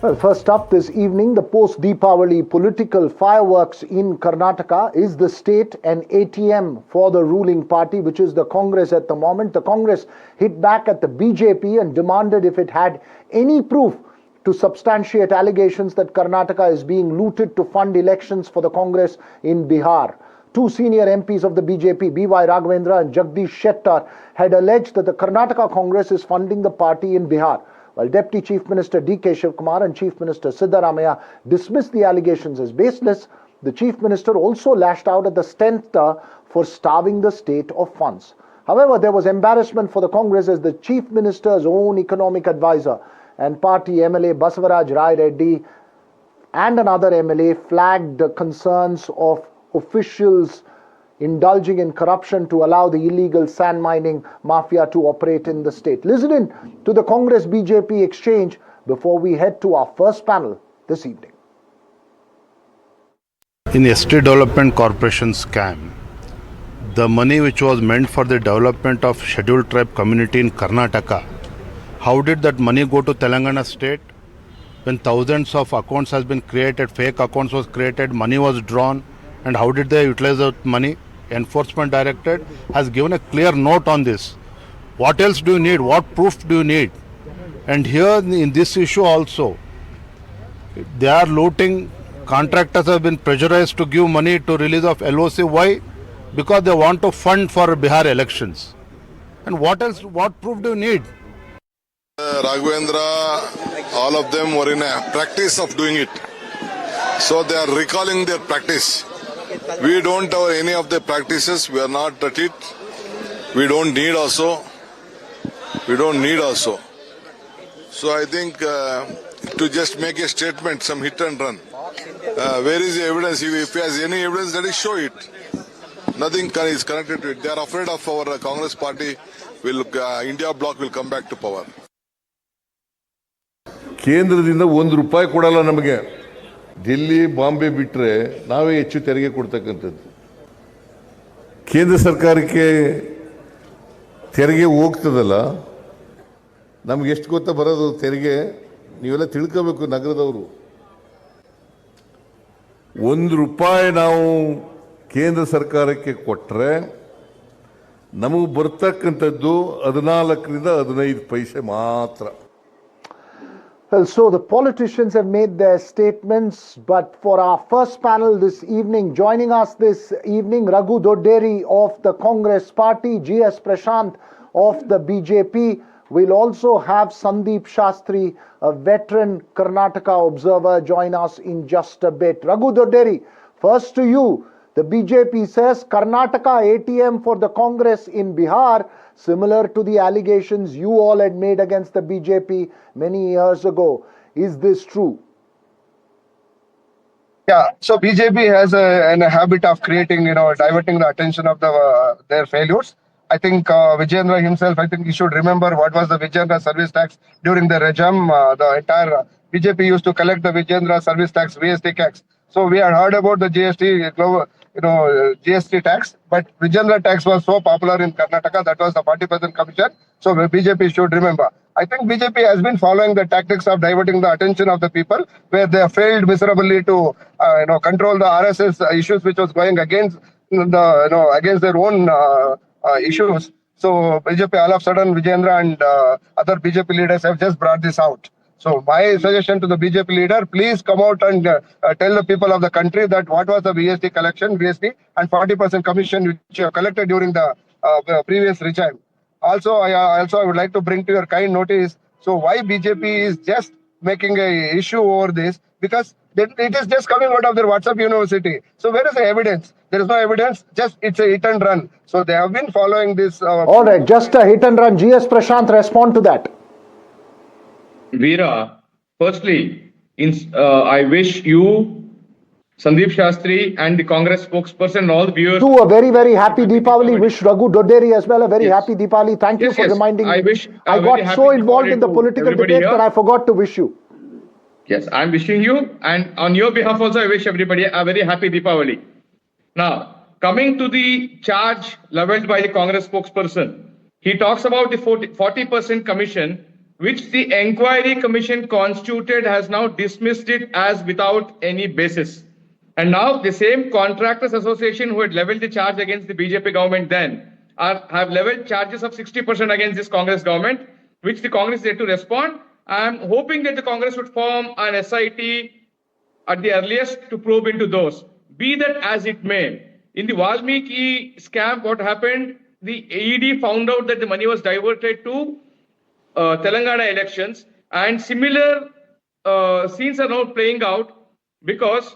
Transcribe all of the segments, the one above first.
Well, first up this evening, the post-Deepavali political fireworks in Karnataka. Is the state an ATM for the ruling party, which is the Congress at the moment? The Congress hit back at the BJP and demanded if it had any proof to substantiate allegations that Karnataka is being looted to fund elections for the Congress in Bihar. Two senior MPs of the BJP, B.Y. Raghavendra and Jagdish Shettar, had alleged that the Karnataka Congress is funding the party in Bihar. While Deputy Chief Minister D.K. Shivakumar and Chief Minister Siddaramaiah dismissed the allegations as baseless, the Chief Minister also lashed out at the centre for starving the state of funds. However, there was embarrassment for the Congress as the Chief Minister's own economic advisor and party MLA Basavaraj Rai Reddy and another MLA flagged the concerns of officials indulging in corruption to allow the illegal sand mining mafia to operate in the state. Listen in to the Congress-BJP exchange before we head to our first panel this evening. In Estate Development Corporation scam, the money which was meant for the development of scheduled tribe community in Karnataka, how did that money go to Telangana state? When thousands of accounts has been created, fake accounts was created, money was drawn, and how did they utilize that money? Enforcement Directorate has given a clear note on this. What else do you need? What proof do you need? And here in this issue also, they are looting. Contractors have been pressurized to give money to release of LOC. Why? Because they want to fund for Bihar elections. And what else? What proof do you need? Raghavendra, all of them were in a practice of doing it. So they are recalling their practice. We don't have any of the practices. We are not at it. We don't need also. So I think to just make a statement, some hit and run. Where is the evidence? If he has any evidence, let us show it. Nothing is connected to it. They are afraid of our Congress party. India bloc will come back to power. ಕೇಂದ್ರದಿಂದ ₹1 ಕೊಡಲ್ಲ ನಮಗೆ. ದಿಲ್ಲಿ ಬಾಂಬೆ ಬಿಟ್ಟರೆ ನಾವೇ ಹೆಚ್ಚು ತೆರಿಗೆ ಕೊಡ್ತಕ್ಕಂಥದ್ದು. ಕೇಂದ್ರ ಸರ್ಕಾರಕ್ಕೆ ತೆರಿಗೆ ಹೋಗ್ತದಲ್ಲ, ನಮ್ಗೆ ಎಷ್ಟು ಗೊತ್ತಾ ಬರೋದು ತೆರಿಗೆ? ನೀವೆಲ್ಲ ತಿಳ್ಕೋಬೇಕು ನಗರದವರು. ₹1 ನಾವು ಕೇಂದ್ರ ಸರ್ಕಾರಕ್ಕೆ ಕೊಟ್ಟರೆ ನಮಗೆ ಬರ್ತಕ್ಕಂಥದ್ದು 14ರಿಂದ 15 ಪೈಸೆ ಮಾತ್ರ. Well, so the politicians have made their statements, but for our first panel this evening, joining us this evening, Raghu Dodderi of the Congress Party, G.S. Prashant of the BJP. We'll also have Sandeep Shastri, a veteran Karnataka observer, join us in just a bit. Raghu Dodderi, first to you. The BJP says Karnataka ATM for the Congress in Bihar, similar to the allegations you all had made against the BJP many years ago. Is this true? Yeah, so BJP has a habit of creating, diverting the attention of their failures. I think Vijayendra himself, I think he should remember what was the Vijayendra service tax during the regime. The entire BJP used to collect the Vijayendra service tax, VST tax. So we had heard about the GST tax, but Vijayendra tax was so popular in Karnataka, that was the 40% commission. So BJP should remember. I think BJP has been following the tactics of diverting the attention of the people, where they have failed miserably to, control the RSS issues, which was going against against their own issues. So BJP, all of a sudden, Vijayendra and other BJP leaders have just brought this out. So my suggestion to the BJP leader, please come out and tell the people of the country that what was the VST and 40% commission which you have collected during the previous regime. Also, I would like to bring to your kind notice, so why BJP is just making a issue over this, because it is just coming out of their WhatsApp university. So where is the evidence? There is no evidence, just it's a hit and run. So they have been following this. All right, just a hit and run. G.S. Prashant, respond to that. Veera, firstly, I wish you, Sandeep Shastri, and the Congress spokesperson and all the viewers to a very, very happy Deepavali. Wish Raghu Dodderi as well a very happy Deepavali. Thank you for reminding me. I got so involved in the political debate that I forgot to wish you. Yes, I'm wishing you, and on your behalf also, I wish everybody a very happy Deepavali. Now, coming to the charge leveled by the Congress spokesperson, he talks about the 40% commission which the inquiry commission constituted has now dismissed it as without any basis. And now the same contractors association who had leveled the charge against the BJP government then have leveled charges of 60% against this Congress government, which the Congress is yet to respond. I am hoping that the Congress would form an SIT at the earliest to probe into those. Be that as it may, in the Valmiki scam, what happened? The ED found out that the money was diverted to Telangana elections, and similar scenes are now playing out because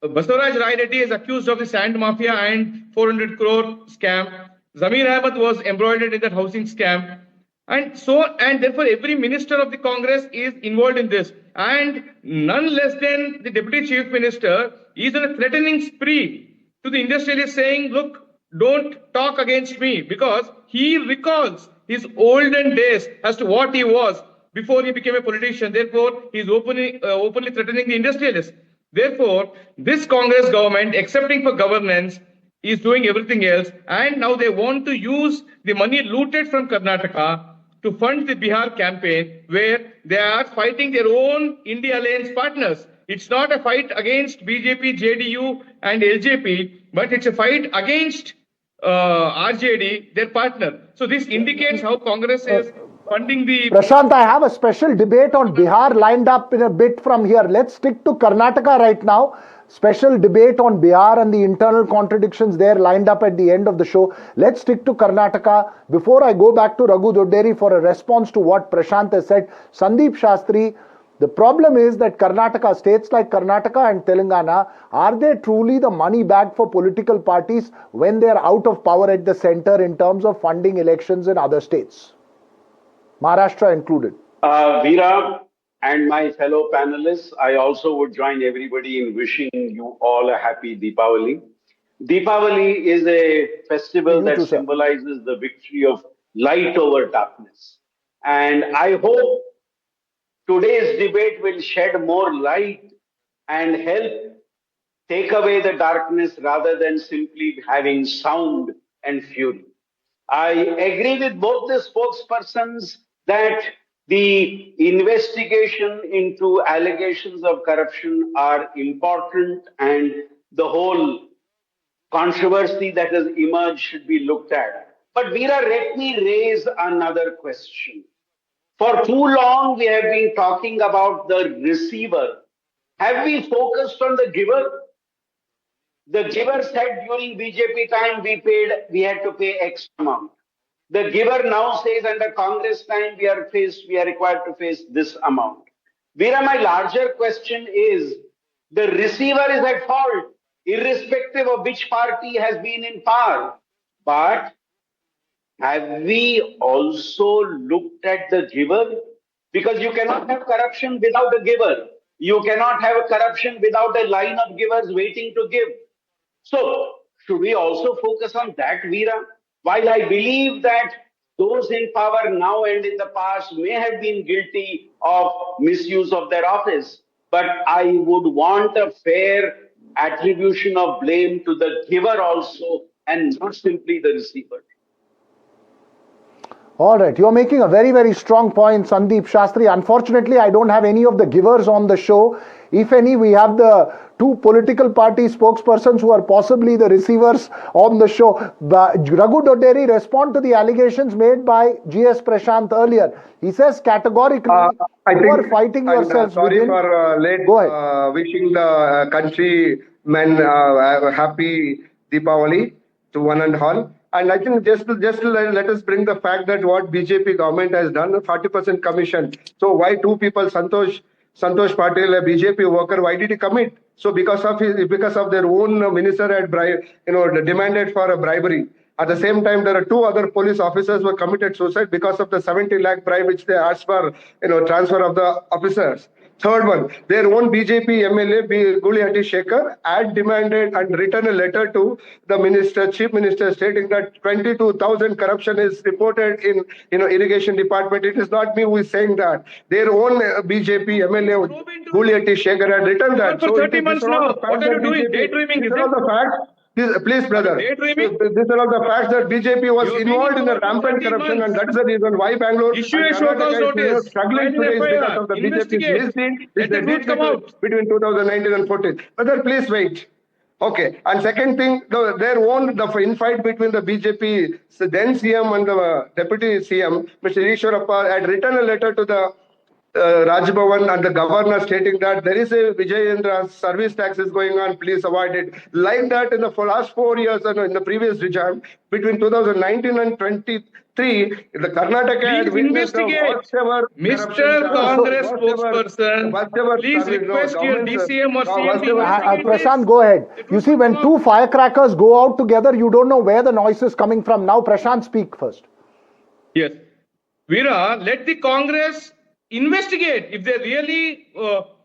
Basavaraj Rai Reddy is accused of the sand mafia and 400 crore scam. Zamir Ahmed was embroiled in that housing scam. And therefore every minister of the Congress is involved in this. And none less than the Deputy Chief Minister is on a threatening spree to the industrialists saying, look, don't talk against me, because he recalls his olden days as to what he was before he became a politician. Therefore, he is openly threatening the industrialists. Therefore, this Congress government, excepting for governance, is doing everything else. And now they want to use the money looted from Karnataka to fund the Bihar campaign, where they are fighting their own India Alliance partners. It's not a fight against BJP, JDU and LJP, but it's a fight against RJD, their partner. So this indicates how Congress is funding the... Prashant, I have a special debate on Bihar lined up in a bit from here. Let's stick to Karnataka right now. Special debate on Bihar and the internal contradictions there lined up at the end of the show. Let's stick to Karnataka. Before I go back to Raghu Dodderi for a response to what Prashant has said, Sandeep Shastri, the problem is that Karnataka, states like Karnataka and Telangana, are they truly the money bag for political parties when they are out of power at the center in terms of funding elections in other states? Maharashtra included. Veera and my fellow panelists, I also would join everybody in wishing you all a happy Deepavali. Deepavali is a festival that symbolizes the victory of light over darkness. And I hope today's debate will shed more light and help take away the darkness rather than simply having sound and fury. I agree with both the spokespersons that the investigation into allegations of corruption are important and the whole controversy that has emerged should be looked at. But Veera, let me raise another question. For too long, we have been talking about the receiver. Have we focused on the giver? The giver said during BJP time we had to pay X amount. The giver now says under Congress time we are required to face this amount. Veera, my larger question is, the receiver is at fault, irrespective of which party has been in power. But have we also looked at the giver? Because you cannot have corruption without a giver. You cannot have a corruption without a line of givers waiting to give. So, should we also focus on that, Veera? While I believe that those in power now and in the past may have been guilty of misuse of their office, but I would want a fair attribution of blame to the giver also and not simply the receiver. All right, you're making a very, very strong point, Sandeep Shastri. Unfortunately, I don't have any of the givers on the show. If any, we have the two political party spokespersons who are possibly the receivers on the show. Raghu Dodderi, respond to the allegations made by GS Prashant earlier. He says categorically, you are fighting yourselves sorry within... for late wishing the countrymen happy Deepavali to one and all. And I think just let us bring the fact that what BJP government has done, a 40% commission. So why two people, Santosh Patil, a BJP worker, why did he commit? So because of their own minister had demanded for a bribery. At the same time, there are two other police officers who committed suicide because of the 70 lakh bribe which they asked for, transfer of the officers. Third one, their own BJP MLA, Gulihati Shekhar, had demanded and written a letter to the chief minister, stating that 22,000 corruption is reported in irrigation department. It is not me who is saying that. Their own BJP MLA, Gulihati Shekhar, had written that. For 30 months now, what are you doing? Daydreaming, is it? The fact Please, brother. daydreaming? These are all the facts that BJP was You're being involved in the involved for rampant 30 corruption, and months. that's the reason why Bangalore Issue and a show cause Karnataka is notice. struggling File an today is because FIR. of the BJP's Investigate. misdeed, Let which the they truth did come out. between 2019 and 14. Brother, please wait. Okay, and second thing, their own the infight between the BJP, then CM and the deputy CM, Mr. Ishwarappa, had written a letter to the Raj Bhavan and the governor stating that there is a Vijayendra service tax is going on, please avoid it. Like that, in the last 4 years, and in the previous regime, between 2019 and 23, the Karnataka had Please witnessed investigate. whatever Mr. Congress spokesperson, whatever please request your DCM or CM to investigate Prashant, this. go ahead. The truth You see, will when come two out. firecrackers go out together, you don't know where the noise is coming from. Now, Prashant, speak first. Yes. Veera, let the Congress investigate if they're really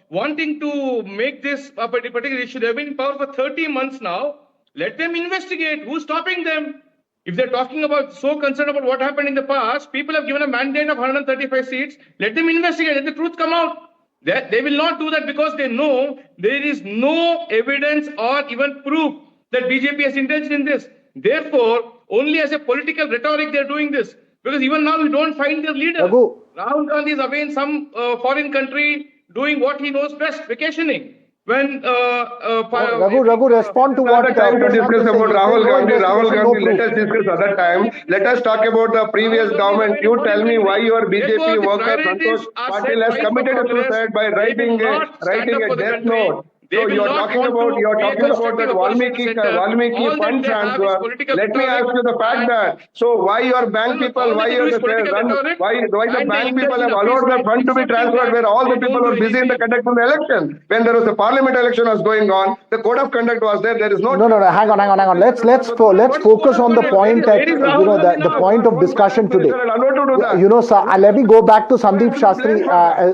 wanting to make this a particular issue. They've been in power for 30 months now. Let them investigate. Who's stopping them? If they're talking about so concerned about what happened in the past, people have given a mandate of 135 seats. Let them investigate. Let the truth come out. They will not do that because they know there is no evidence or even proof that BJP has intention in this. Therefore, only as a political rhetoric they're doing this. Because even now we don't find their leader. Raghu. Rahul Gandhi is away in some foreign country doing what he knows best, vacationing. When Raghu, respond to what Another time to Prashant discuss is saying. about He's saying Rahul no Gandhi. Rahul investigation, no Gandhi, let proof. us discuss other time. Let us talk about the previous government. You tell me why your BJP worker Santosh Patil has committed a suicide by writing a death note. So you are talking about that Valmiki fund transfer. Let me ask you the fact that why your bank people, why the bank people have allowed the fund to be transferred where all the people were busy in the conduct of the election. When there was a parliament election was going on, the code of conduct was there. There is no. No. Hang on. Let's focus on the point at the point of discussion today. Let me go back to Sandeep Shastri.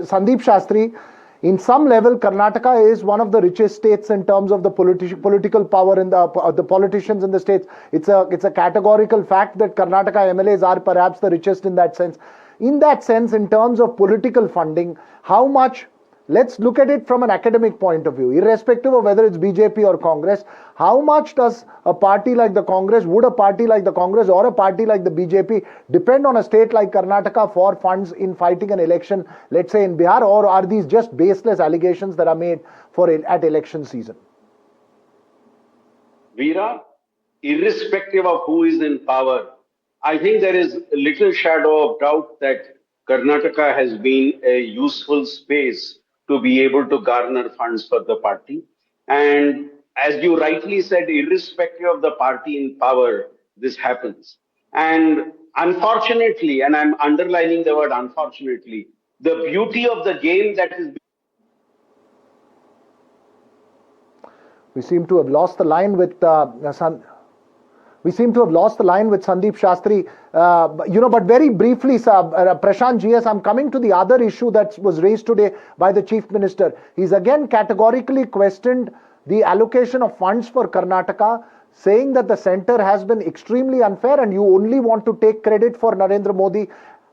Sandeep Shastri. In some level, Karnataka is one of the richest states in terms of the political power in the politicians in the states. It's a categorical fact that Karnataka MLAs are perhaps the richest in that sense. In that sense, in terms of political funding, how much? Let's look at it from an academic point of view, irrespective of whether it's BJP or Congress. How much does a party like the Congress, would a party like the Congress or a party like the BJP depend on a state like Karnataka for funds in fighting an election, let's say in Bihar, or are these just baseless allegations that are made at election season? Veera, irrespective of who is in power, I think there is little shadow of doubt that Karnataka has been a useful space to be able to garner funds for the party. And as you rightly said, irrespective of the party in power, this happens. And unfortunately, and I'm underlining the word unfortunately, the beauty of the game that is. We seem to have lost the line with Sandeep Shastri. But very briefly, Prashant GS, I'm coming to the other issue that was raised today by the Chief Minister. He's again categorically questioned the allocation of funds for Karnataka, saying that the centre has been extremely unfair and you only want to take credit for Narendra Modi,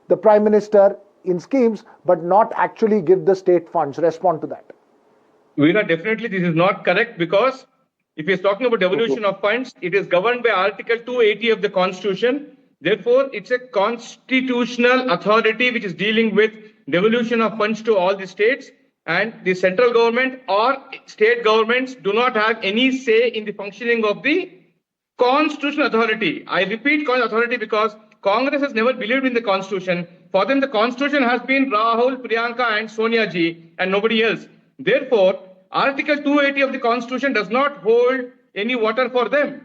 the Prime Minister, in schemes, but not actually give the state funds. Respond to that. Veera, definitely this is not correct because if he's talking about devolution of funds, it is governed by Article 280 of the Constitution. Therefore, it's a constitutional authority which is dealing with devolution of funds to all the states, and the central government or state governments do not have any say in the functioning of the constitutional authority. I repeat constitutional authority because Congress has never believed in the Constitution. For them, the Constitution has been Rahul, Priyanka and Sonia ji and nobody else. Therefore, Article 280 of the Constitution does not hold any water for them.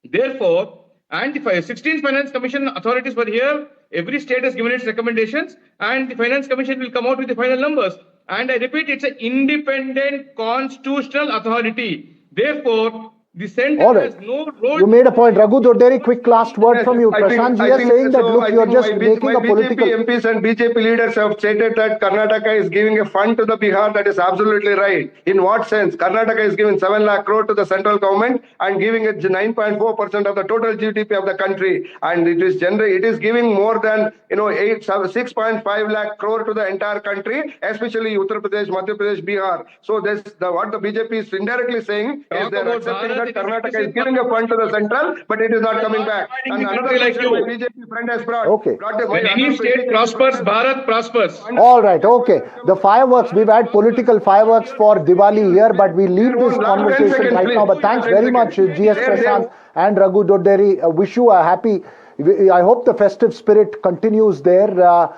Therefore, and the 16th Finance Commission authorities were here, every state has given its recommendations and the Finance Commission will come out with the final numbers. And I repeat, it's an independent constitutional authority. Therefore, the centre has no role. You made a point. Raghu, very quick last word from you. Prashant ji is saying that, look, you're just making a political... BJP MPs and BJP leaders have stated that Karnataka is giving a fund to the Bihar. That is absolutely right. In what sense? Karnataka is giving 7 lakh crore to the central government and giving it 9.4% of the total GDP of the country. And it is giving more than 6.5 lakh crore to the entire country, especially Uttar Pradesh, Madhya Pradesh, Bihar. So what the BJP is indirectly saying is they're accepting that Karnataka is giving a fund to the central, but it is not coming back. And another like question you. my BJP friend has brought. Okay. When any state prospers, Bharat prospers. All right, okay. The fireworks, we've had political fireworks for Diwali here, but we leave this conversation right now. But thanks very much, GS Prashant and Raghu Dodderi. Wish you a happy, I hope the festive spirit continues there.